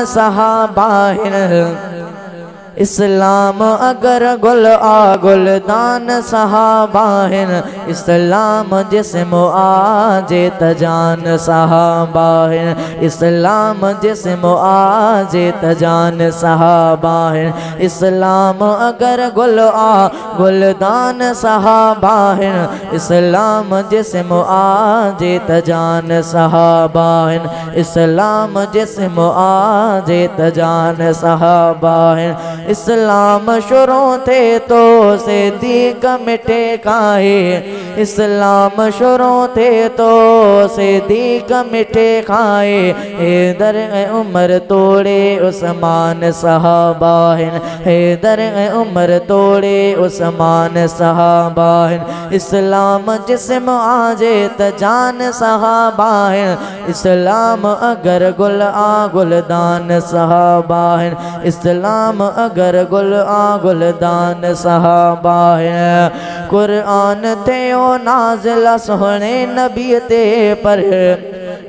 सहाबाहिन। इस्लाम अगर गुल आ गुलदान सहाबाहिन। इस्लाम जिस्म आजे तजान सहाबाहिन। इस्लाम जिस्म आजे तजान सहाबाहिन। इस्लाम अगर गुल आ गुलदान सहाबाहिन। इस्लाम जिस्म आजे तजान सहाबाहिन। इस्लाम जिस्म आजे तजान सहाबाहिन। इस्लाम शुरू थे तो सिद्दीक़ मिटे काहे। इस्लाम शुरू थे तो सिद्दीक़ मिटे खाए। हैदर उमर तोड़े उस्मान सहाबाहिन। हैदर उमर तोड़े उस्मान सहाबाहिन। इस्लाम जिस्म आजे तजान सहाबाहिन। इस्लाम अगर गुल आ गुलदान सहाबाहिन। इस्लाम अगर गुल आ गुलदान सहाबाहिन। कुरान थे ओ नाज़िल सोहणे नबी ते पर।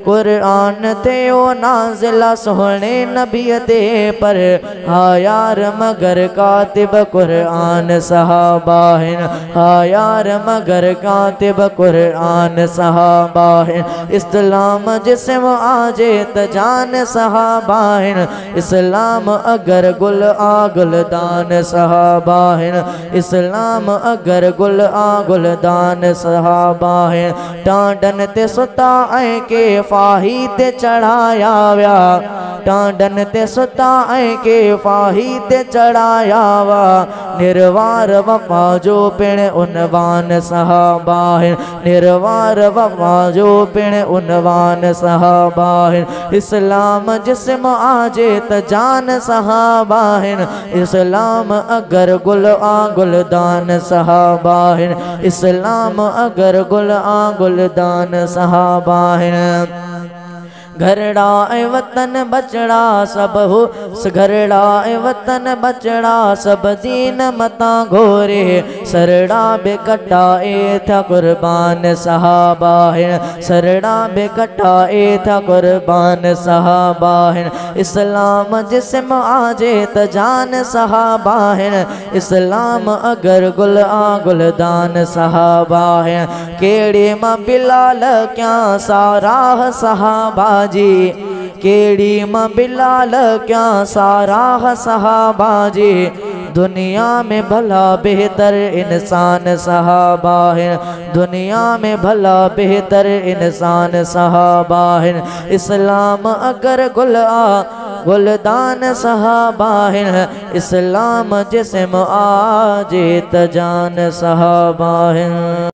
कुरान थे ओ नाज़िल सोहणे नबी ते पर। हा यार मगर कातिब कुरान सहाबाहिन। हा यार मगर कातिब कुरान सहाबाहिन। इस्लाम जिस्म आजे तजान सहाबाहिन। इस्लाम अगर गुल आ गुलदान सहाबाहिन। इस्लाम अगर गुल आ गुलदान सहाबाहिन। टांडन ते सुता ऐं के फाही ते चढ़ाया व्या। टांडन ते सुता ऐं के फाही ते चढ़ाया वा। निर्वार वफा जो पिण उनवान सहाबाहिन। निर्वार वफा जो पिण उनवान सहाबाहिन। इस्लाम जिस्म आजे तजान सहाबाहिन। इस्लाम अगर गुल आ गुलदान सहाबाहिन। इस्लाम अगर गुल आ गुलदान सहाबाहिन। घरड़ा ए वतन बचड़ा सब हो। घरड़ा ए वतन बचड़ा सब दीन मता घोरे। सरड़ा बेकटा ए था कुर्बान सहाबाहिन। सरड़ा बेकटा ए था कुर्बान सहाबाहिन। इस्लाम जिस्म आजे तजान सहाबाहिन। इस्लाम अगर गुल आ गुलदान सहाबाहिन। केड़ी मां बिलाल क्या साराह सहाबा जी। केड़ी मां बिलाल क्या साराह सहाबा जी। दुनिया में भला बेहतर इंसान सहाबाहिन। दुनिया में भला बेहतर इंसान सहाबाहिन। इस्लाम अगर गुल आ गुलदान सहाबाहिन। इस्लाम जिस्म आजे तजान सहाबाहिन।